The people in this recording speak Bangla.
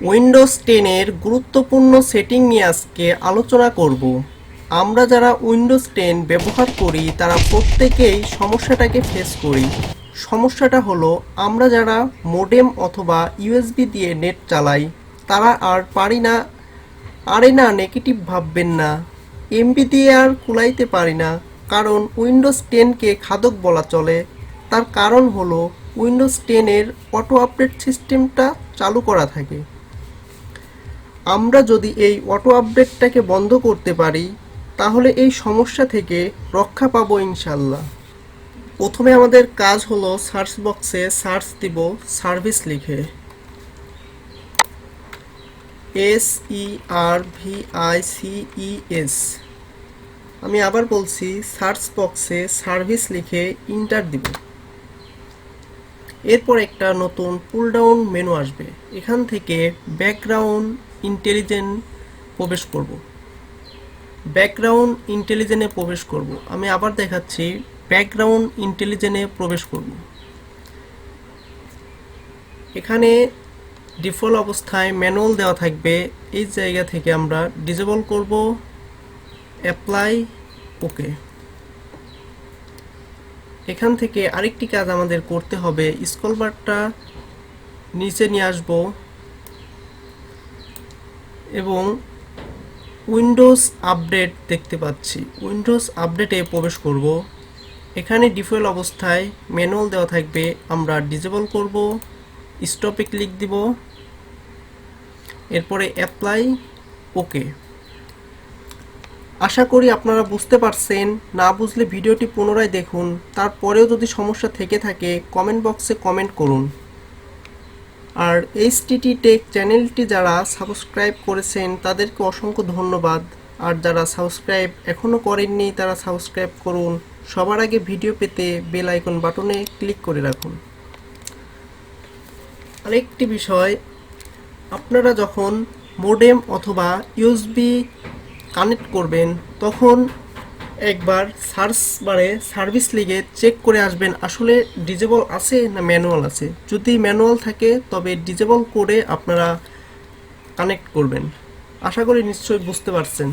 উইন্ডোজ 10 এর গুরুত্বপূর্ণ সেটিং নিয়ে আজকে আলোচনা করব। আমরা যারা উইন্ডোজ 10 ব্যবহার করি তারা প্রত্যেকেই সমস্যাটাকে ফেস করি। সমস্যাটা হলো আমরা যারা মোডেম অথবা ইউএসবি দিয়ে নেট চালাই তারা আর পারি না। আরে না, নেগেটিভ ভাববেন না, এমবি দিয়ে আর কুলাইতে পারি না, কারণ উইন্ডোজ 10কে খাদক বলা চলে। তার কারণ হলো উইন্ডোজ 10 এর অটো আপডেট সিস্টেমটা চালু করা থাকে। আমরা যদি এই অটো আপডেটটাকে বন্ধ করতে পারি তাহলে এই সমস্যা থেকে রক্ষা পাবো ইনশাল্লাহ। প্রথমে আমাদের কাজ হলো সার্চ বক্সে সার্চ দিব সার্ভিস লিখে, SERVICES। আমি আবার বলছি, সার্চ বক্সে সার্ভিস লিখে ইন্টার দিব। এরপর একটা নতুন পুল ডাউন মেনু আসবে, এখান থেকে ব্যাকগ্রাউন্ড ইন্টেলিজেন্ট প্রবেশ করব। ব্যাকগ্রাউন্ড ইন্টেলিজেন্টে প্রবেশ করব। আমি আবার দেখাচ্ছি, ব্যাকগ্রাউন্ড ইন্টেলিজেন্টে প্রবেশ করব। এখানে ডিফল্ট অবস্থায় ম্যানুয়াল দেওয়া থাকবে, এই জায়গা থেকে আমরা ডিসেবল করব, অ্যাপ্লাই, ওকে। এখান থেকে আরেকটি কাজ আমাদের করতে হবে, স্ক্রল বারটা নিচে নিয়ে আসব এবং উইন্ডোজ আপডেট দেখতে পাচ্ছি, উইন্ডোজ আপডেটে প্রবেশ করব। এখানে ডিফল্ট অবস্থায় ম্যানুয়াল দেওয়া থাকবে, আমরা ডিসেবল করব, স্টপে ক্লিক দিব, এরপরে অ্যাপ্লাই, ওকে। আশা করি আপনারা বুঝতে পারছেন। না বুঝলে ভিডিওটি পুনরায় দেখুন, তারপরেও যদি সমস্যা থেকে থাকে কমেন্ট বক্সে কমেন্ট করুন। আর এইচটিটি টেক চ্যানেলটি যারা সাবস্ক্রাইব করেছেন তাদেরকে অসংখ্য ধন্যবাদ। আর যারা সাবস্ক্রাইব এখনও করেননি তারা সাবস্ক্রাইব করুন। সবার আগে ভিডিও পেতে বেল আইকন বাটনে ক্লিক করে রাখুন। আরেকটি বিষয়, আপনারা যখন মোডেম অথবা ইউএসবি কানেক্ট করবেন তখন একবার সার্চ বারে সার্ভিস লিগে চেক করে আসবেন আসলে ডিসেবল আছে না ম্যানুয়াল আছে। যদি ম্যানুয়াল থাকে তবে ডিসেবল করে আপনারা কানেক্ট করবেন। আশা করি নিশ্চয়ই বুঝতে পারছেন।